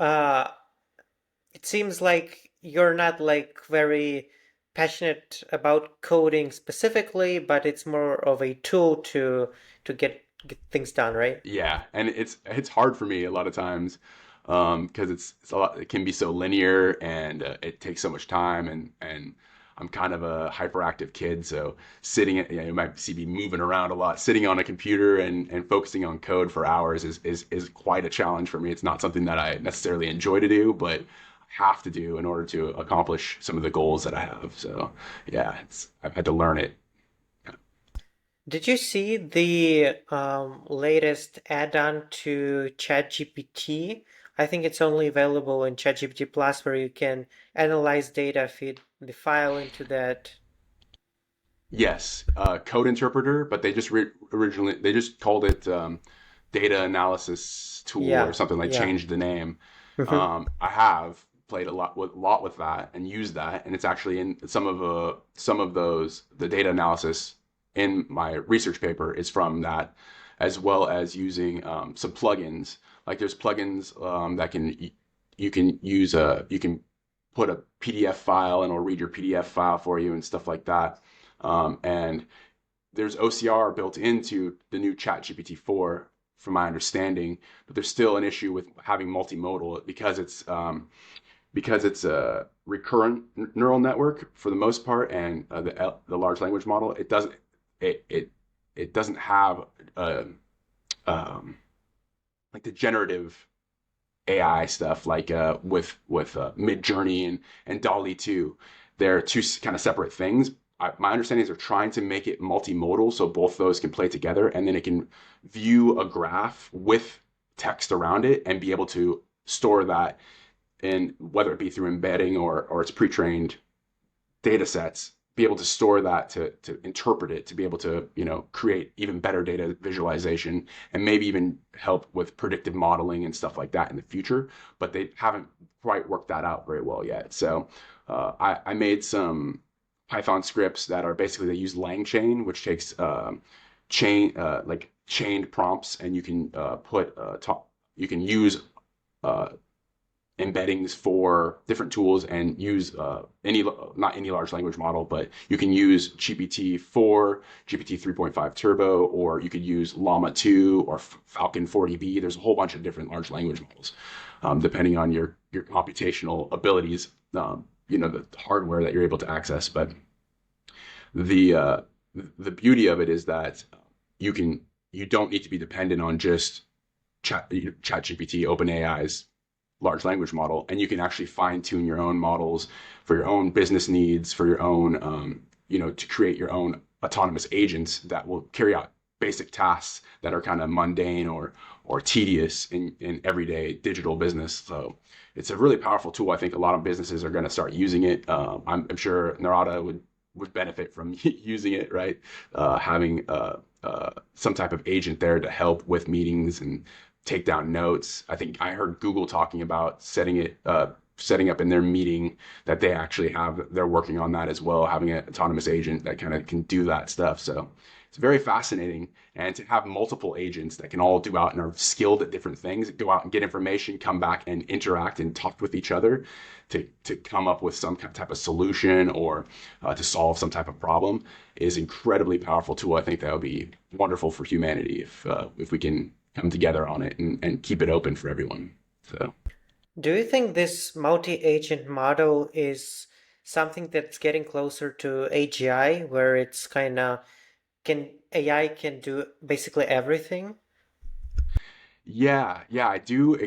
it seems like you're not like very passionate about coding specifically, but it's more of a tool to get things done, right? Yeah, and it's hard for me a lot of times because it's a lot. It can be so linear and it takes so much time, and I'm kind of a hyperactive kid, so you might see me moving around a lot. Sitting on a computer and focusing on code for hours is quite a challenge for me. It's not something that I necessarily enjoy to do, but have to do in order to accomplish some of the goals that I have. So yeah, I've had to learn it. Did you see the latest add-on to ChatGPT? I think it's only available in ChatGPT Plus, where you can analyze data, feed the file into that. Yes, code interpreter, but originally they just called it data analysis tool or Yeah, something, like yeah. changed the name. Hmm. I have played a lot with that and used that, and it's actually in some of those the data analysis in my research paper is from that, as well as using some plugins. Like there's plugins that you can use you can put a PDF file and it'll read your PDF file for you and stuff like that. And there's OCR built into the new ChatGPT 4, from my understanding, but there's still an issue with having multimodal because it's a recurrent neural network for the most part, and the large language model it it, it doesn't have um, like the generative AI stuff like with Mid Journey and Dolly 2. They're two kind of separate things. My understanding is they're trying to make it multimodal so both those can play together, and then it can view a graph with text around it and be able to store that in, whether it be through embedding or its pre-trained data sets, be able to store that to interpret it, to be able to create even better data visualization, and maybe even help with predictive modeling and stuff like that in the future. But they haven't quite worked that out very well yet. So I made some Python scripts that are basically, they use LangChain, which takes like chained prompts, and you can you can use uh, embeddings for different tools and use any not any large language model, but you can use GPT-4, GPT 3.5 Turbo, or you could use Llama 2 or Falcon 40B. There's a whole bunch of different large language models, depending on your computational abilities. The hardware that you're able to access, but the uh, the beauty of it is that you don't need to be dependent on just ChatGPT, OpenAI's large language model, and you can actually fine tune your own models for your own business needs, for your own, to create your own autonomous agents that will carry out basic tasks that are kind of mundane or tedious in everyday digital business. So it's a really powerful tool. I think a lot of businesses are going to start using it. I'm sure Narada would benefit from using it, right? Having some type of agent there to help with meetings and take down notes. I think I heard Google talking about setting up in their meeting that they're working on that as well, having an autonomous agent that kind of can do that stuff. So it's very fascinating. And to have multiple agents that can all do out and are skilled at different things, go out and get information, come back and interact and talk with each other to come up with some type of solution or to solve some type of problem is incredibly powerful tool. I think that would be wonderful for humanity if we can come together on it and keep it open for everyone. So. Do you think this multi-agent model is something that's getting closer to AGI, where it's kind of can AI can do basically everything? Yeah, I do.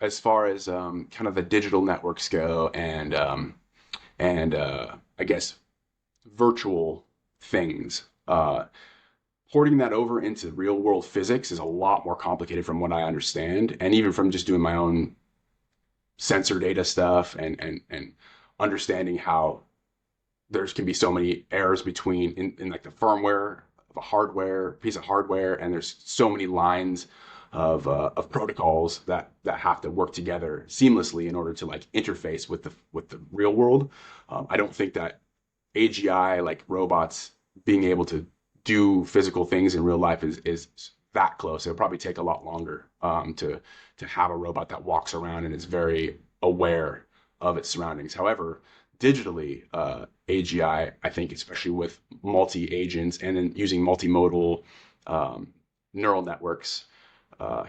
As far as kind of the digital networks go, and I guess virtual things. Porting that over into real world physics is a lot more complicated from what I understand, and even from just doing my own sensor data stuff and understanding how there's can be so many errors between in like the firmware of a hardware piece of hardware, and there's so many lines of protocols that have to work together seamlessly in order to like interface with the real world. I don't think that AGI like robots being able to do physical things in real life is that close. It'll probably take a lot longer to have a robot that walks around and is very aware of its surroundings. However, digitally, AGI, I think, especially with multi agents and then using multimodal neural networks,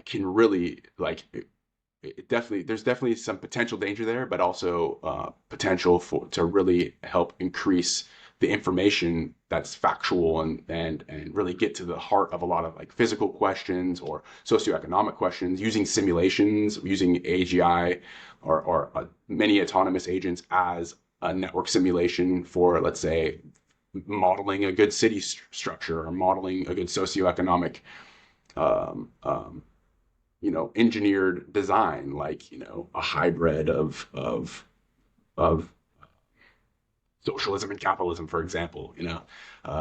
can really like it definitely there's definitely some potential danger there, but also potential for to really help increase the information that's factual and really get to the heart of a lot of like physical questions or socioeconomic questions using simulations, using AGI or many autonomous agents as a network simulation for, let's say, modeling a good city structure or modeling a good socioeconomic um, um, engineered design, like, a hybrid of socialism and capitalism, for example.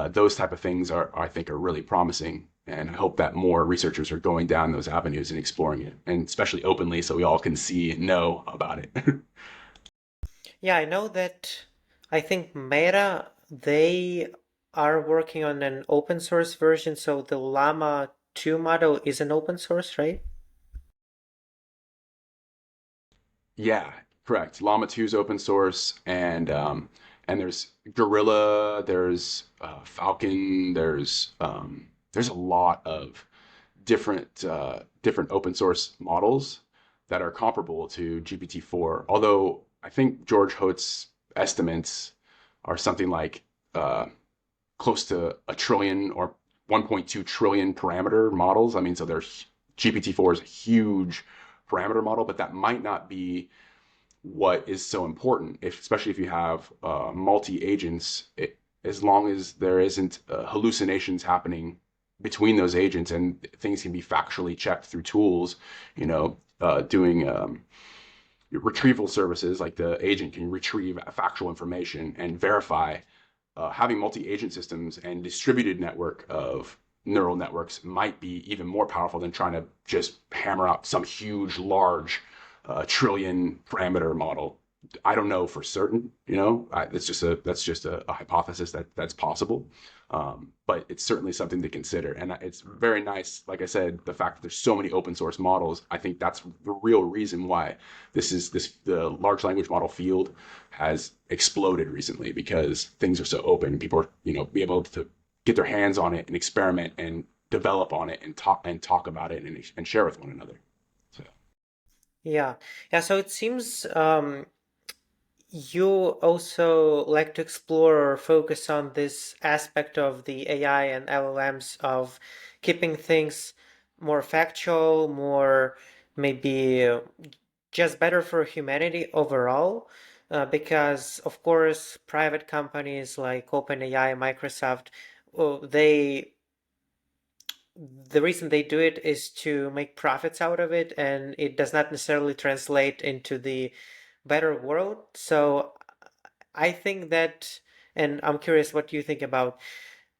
Those type of things are, I think, are really promising. And I hope that more researchers are going down those avenues and exploring it, and especially openly so we all can see and know about it. Yeah, I know that I think Meta, they are working on an open source version, so the Llama 2 model is an open source, right? Yeah, correct. Llama 2 is open source, and there's Gorilla, there's Falcon, there's a lot of different open source models that are comparable to GPT-4. Although I think George Hot's estimates are something like uh, close to a trillion or 1.2 trillion parameter models. I mean, so there's GPT-4 is a huge parameter model, but that might not be what is so important, especially if you have multi agents. As long as there isn't hallucinations happening between those agents and things can be factually checked through tools, doing retrieval services like the agent can retrieve factual information and verify. Having multi-agent systems and distributed network of neural networks might be even more powerful than trying to just hammer out some huge, large, trillion parameter model. I don't know for certain. That's just a hypothesis that's possible. But it's certainly something to consider, and it's very nice. Like I said, the fact that there's so many open source models, I think that's the real reason why the large language model field has exploded recently, because things are so open. People are be able to get their hands on it and experiment and develop on it and talk about it and share with one another. So. Yeah. Yeah, so it seems you also like to explore or focus on this aspect of the AI and LLMs of keeping things more factual, more maybe just better for humanity overall. Because, of course, private companies like OpenAI, Microsoft, they the reason they do it is to make profits out of it, and it does not necessarily translate into the better world. So I think that, and I'm curious what you think about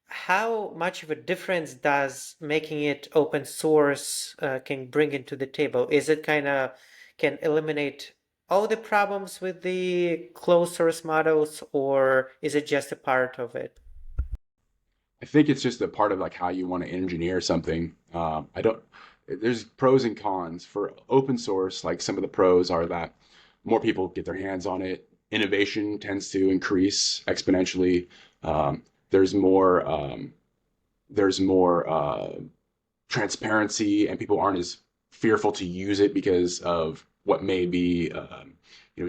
how much of a difference does making it open source can bring into the table? Is it kind of can eliminate all the problems with the closed source models, or is it just a part of it? I think it's just a part of like how you want to engineer something. I don't. There's pros and cons for open source. Like some of the pros are that more people get their hands on it. Innovation tends to increase exponentially. Um, there's more. There's more transparency, and people aren't as fearful to use it because of what may be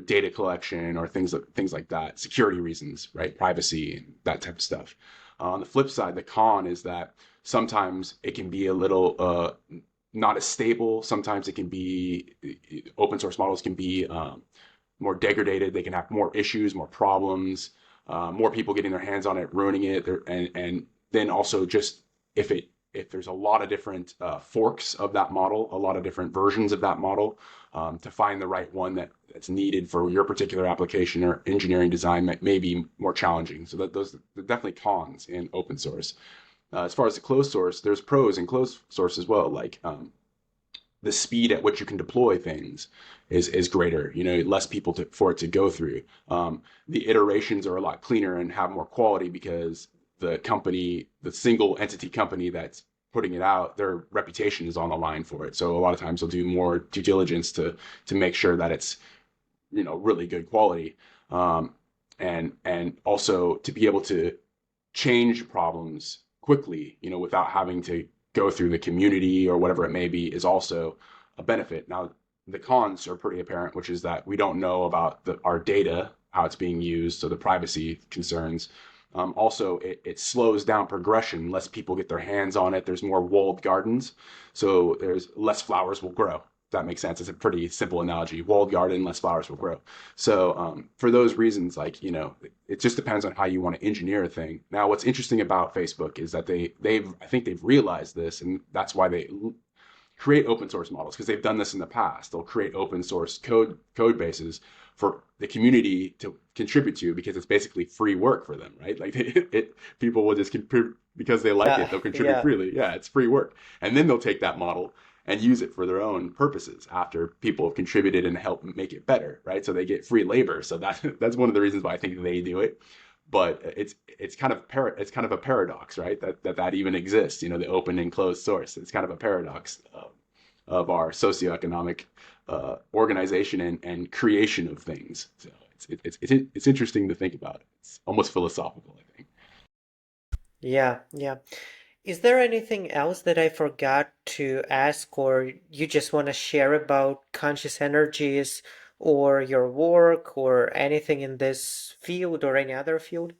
data collection or things like that, security reasons, right, privacy and that type of stuff. On the flip side, the con is that sometimes it can be a little not as stable. Sometimes it can be open source models can be more degraded. They can have more issues, more problems, more people getting their hands on it, ruining it, and then also just if there's a lot of different forks of that model, a lot of different versions of that model, to find the right one that's needed for your particular application or engineering design may be more challenging. So those are definitely cons in open source. As far as the closed source, there's pros in closed source as well. Like the speed at which you can deploy things is greater. Less people for it to go through. The iterations are a lot cleaner and have more quality because the single entity company that's putting it out, their reputation is on the line for it. So a lot of times they'll do more due diligence to make sure that it's really good quality, and also to be able to change problems quickly, without having to go through the community or whatever it may be, is also a benefit. Now, the cons are pretty apparent, which is that we don't know about our data, how it's being used, so the privacy concerns. Also, it slows down progression. Less people get their hands on it. There's more walled gardens, so there's less flowers will grow. That makes sense. It's a pretty simple analogy. Walled garden, less flowers will grow. So for those reasons, like it just depends on how you want to engineer a thing. Now, what's interesting about Facebook is that I think they've realized this, and that's why they create open source models, because they've done this in the past. They'll create open source code bases for the community to contribute to because it's basically free work for them, right? Like people will just contribute because they like it. Yeah, They'll contribute yeah. freely. Yeah, it's free work, and then they'll take that model and use it for their own purposes after people have contributed and helped make it better, right? So they get free labor. So that's one of the reasons why I think they do it. But it's kind of a paradox, right? That even exists. The open and closed source. It's kind of a paradox of our socioeconomic organization and creation of things. So it's interesting to think about. It's almost philosophical, I think. Yeah, yeah. Is there anything else that I forgot to ask, or you just want to share about conscious energies or your work or anything in this field or any other field?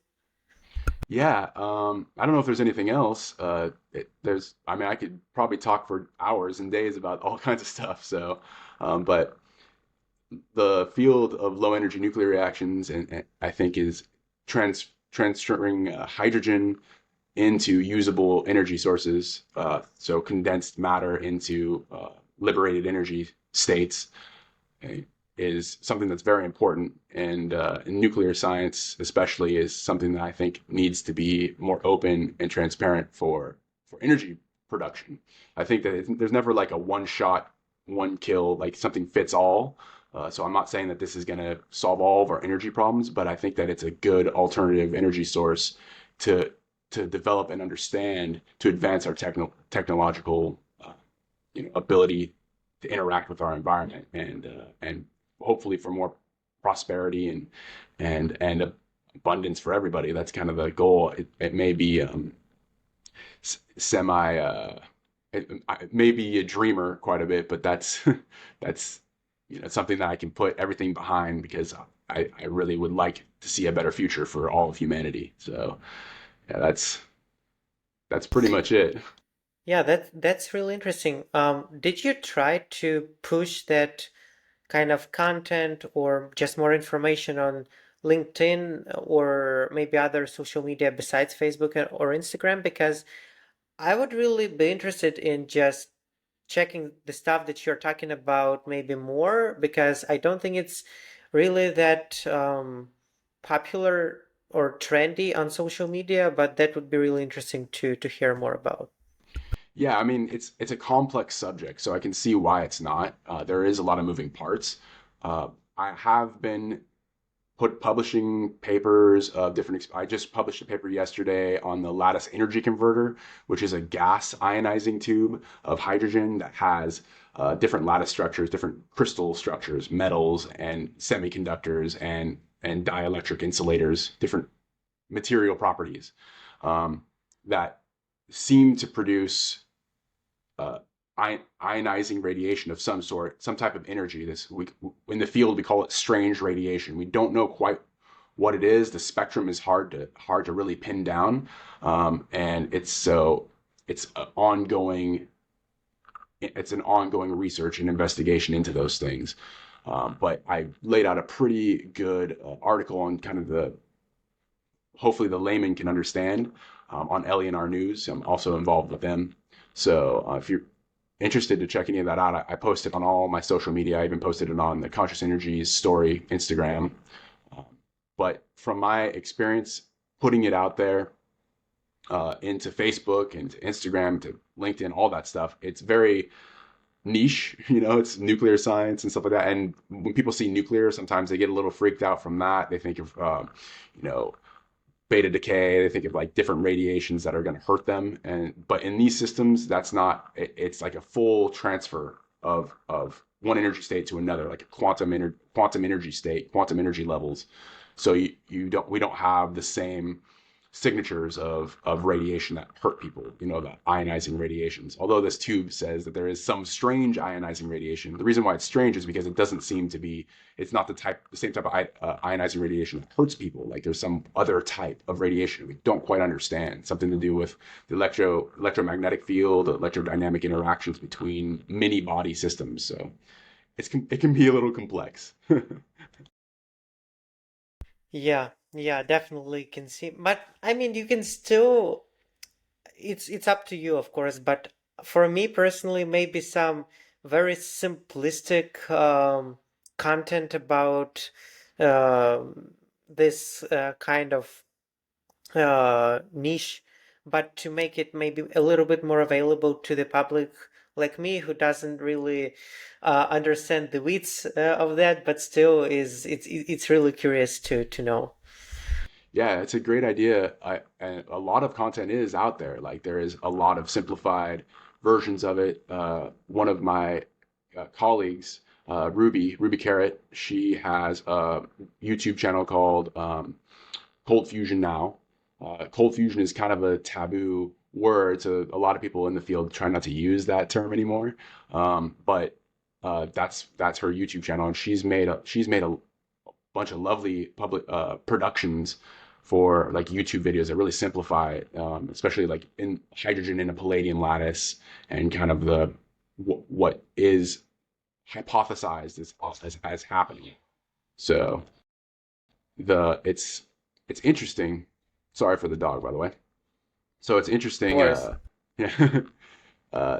Yeah, I don't know if there's anything else. I mean, I could probably talk for hours and days about all kinds of stuff. So, but the field of low energy nuclear reactions, and I think is transferring hydrogen into usable energy sources, so condensed matter into liberated energy states, uh, is something that's very important. And nuclear science, especially, is something that I think needs to be more open and transparent for energy production. I think that there's never like a one shot, one kill, like something fits all. So I'm not saying that this is going to solve all of our energy problems, but I think that it's a good alternative energy source to to develop and understand to advance our technological ability to interact with our environment, and hopefully for more prosperity and abundance for everybody. That's kind of the goal. It may be semi it may be a dreamer quite a bit, but that's that's something that I can put everything behind because I really would like to see a better future for all of humanity. So yeah, that's pretty much it. Yeah, that's really interesting. Did you try to push that kind of content or just more information on LinkedIn or maybe other social media besides Facebook or Instagram? Because I would really be interested in just checking the stuff that you're talking about maybe more because I don't think it's really that popular or trendy on social media, but that would be really interesting to hear more about. Yeah, I mean it's a complex subject, so I can see why it's not. There is a lot of moving parts. I have been publishing papers of different. I just published a paper yesterday on the lattice energy converter, which is a gas ionizing tube of hydrogen that has different lattice structures, different crystal structures, metals and semiconductors and dielectric insulators, different material properties um, that seem to produce uh, ionizing radiation of some sort, some type of energy. This we in the field we call it strange radiation. We don't know quite what it is. The spectrum is hard to really pin down, and it's ongoing. It's an ongoing research and investigation into those things. But I laid out a pretty good article on kind of the hopefully the layman can understand on LENR News. I'm also involved with them. So if you're interested to check any of that out, I post it on all my social media. I even posted it on the Conscious Energies story, Instagram. Um, but from my experience putting it out there into Facebook, into Instagram, to LinkedIn, all that stuff, it's very niche. It's nuclear science and stuff like that. And when people see nuclear, sometimes they get a little freaked out from that. They think of, you know, beta decay. They think of like different radiations that are going to hurt them. But in these systems, that's not. It's like a full transfer of one energy state to another, like a quantum energy state, quantum energy levels. So you don't we don't have the same signatures of radiation that hurt people, the ionizing radiations. Although this tube says that there is some strange ionizing radiation, the reason why it's strange is because it doesn't seem to be, it's not the same type of ionizing radiation that hurts people. Like there's some other type of radiation we don't quite understand, something to do with the electromagnetic field, electrodynamic interactions between many body systems. So it can be a little complex. Yeah, yeah, definitely can see. But I mean, you can still, it's up to you, of course, but for me personally, maybe some very simplistic content about this kind of niche, but to make it maybe a little bit more available to the public like me, who doesn't really understand the weeds of that, but still it's really curious to know. Yeah, it's a great idea. And a lot of content is out there. Like there is a lot of simplified versions of it. One of my colleagues, Ruby Carrot, she has a YouTube channel called Cold Fusion Now. Cold fusion is kind of a taboo word, so a lot of people in the field try not to use that term anymore. But that's her YouTube channel, and she's made a bunch of lovely public productions for like YouTube videos that really simplify it, especially like in hydrogen in a palladium lattice and kind of what is hypothesized as happening. So the it's interesting. Sorry for the dog, by the way. So it's Of interesting. course. Yeah.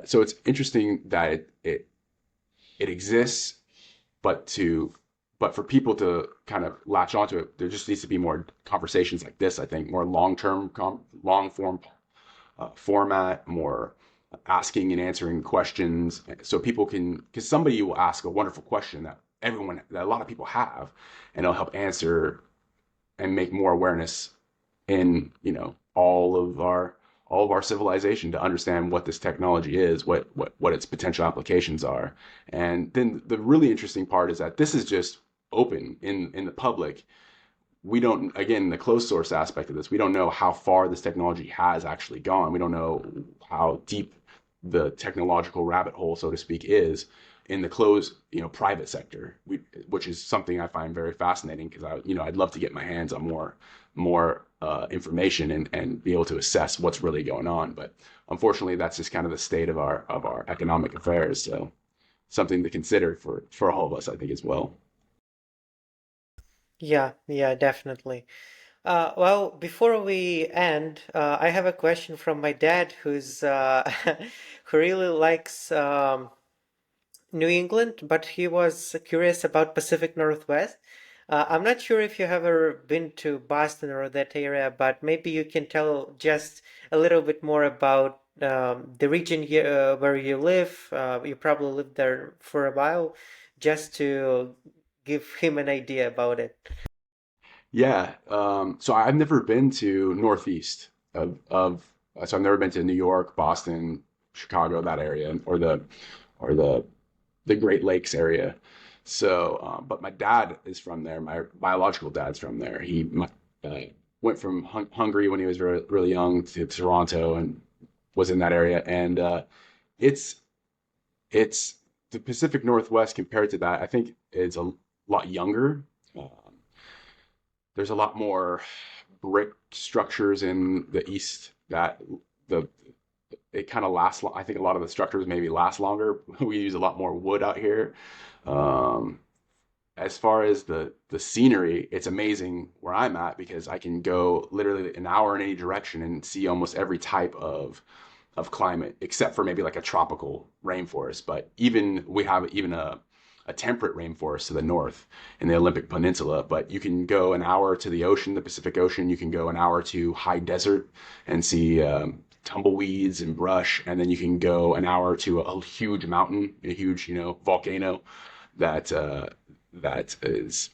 So it's interesting that it exists, but to but for people to kind of latch onto it, there just needs to be more conversations like this. I think more long form format, more asking and answering questions, so people can, because somebody will ask a wonderful question that a lot of people have, and it'll help answer and make more awareness in all of our civilization to understand what this technology is, what its potential applications are. And then the really interesting part is that this is just open in the public. We don't, again, the closed source aspect of this, we don't know how far this technology has actually gone. We don't know how deep the technological rabbit hole, so to speak, is in the closed, private sector, which is something I find very fascinating, because I'd love to get my hands on more information and be able to assess what's really going on. But unfortunately, that's just kind of the state of our economic affairs. So something to consider for all of us, I think, as well. Yeah, yeah, definitely. Well, before we end, I have a question from my dad, who's who really likes New England, but he was curious about Pacific Northwest. I'm not sure if you have ever been to Boston or that area, but maybe you can tell just a little bit more about the region here, where you live. You probably lived there for a while, just to give him an idea about it. Yeah. So I've never been to northeast so I've never been to New York, Boston, Chicago, that area, or the Great Lakes area. So, but my dad is from there. My biological dad's from there. Uh, went from Hungary when he was really young to Toronto and was in that area. And it's it's the Pacific Northwest compared to that. I think it's a lot younger. Um, there's a lot more brick structures in the east that the it kind of lasts. I think a lot of the structures maybe last longer. We use a lot more wood out here. Um, as far as the scenery, it's amazing where I'm at because I can go literally an hour in any direction and see almost every type of climate, except for maybe like a tropical rainforest. But even we have even a temperate rainforest to the north in the Olympic Peninsula. But you can go an hour to the ocean, the Pacific Ocean. You can go an hour to high desert and see tumbleweeds and brush, and then you can go an hour to a huge mountain, a huge volcano that that is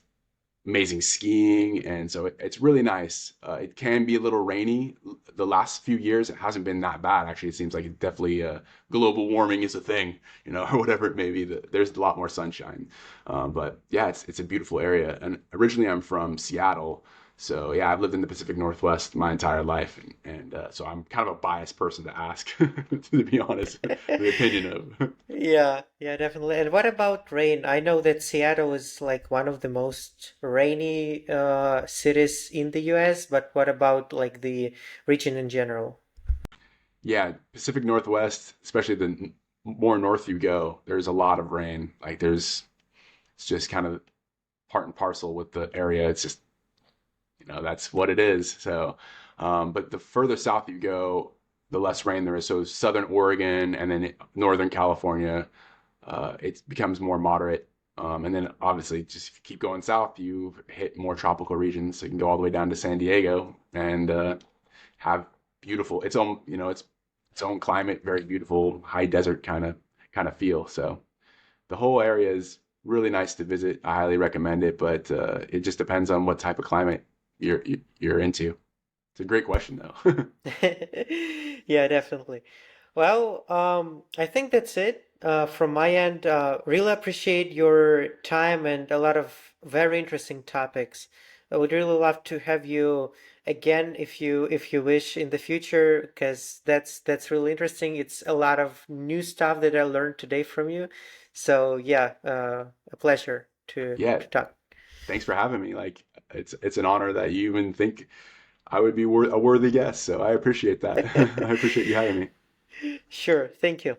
amazing skiing, and so it's really nice. It can be a little rainy. The last few years, it hasn't been that bad. Actually, it seems like it definitely global warming is a thing, or whatever it may be. There's a lot more sunshine, but yeah, it's a beautiful area. And originally, I'm from Seattle, so yeah, I've lived in the Pacific Northwest my entire life, and so I'm kind of a biased person to ask, to be honest, the opinion of. Yeah, yeah, definitely. And what about rain? I know that Seattle is like one of the most rainy cities in the US, but what about like the region in general? Yeah, Pacific Northwest, especially more north you go, there's a lot of rain. It's just kind of part and parcel with the area. It's just, that's what it is. So, but the further south you go, the less rain there is. So Southern Oregon and then Northern California, it becomes more moderate. And then obviously, just if you keep going south, you hit more tropical regions. So you can go all the way down to San Diego and have beautiful its own climate, very beautiful high desert kind of feel. So the whole area is really nice to visit. I highly recommend it, but it just depends on what type of climate you're into. It's a great question though. Yeah, definitely. Well, I think that's it from my end. Really appreciate your time and a lot of very interesting topics. I would really love to have you again if you wish in the future, because that's really interesting. It's a lot of new stuff that I learned today from you. So yeah, a pleasure to Yeah, to talk. thanks for having me. Like it's an honor that you even think I would be a worthy guest. So I appreciate that. I appreciate you having me. Sure, thank you.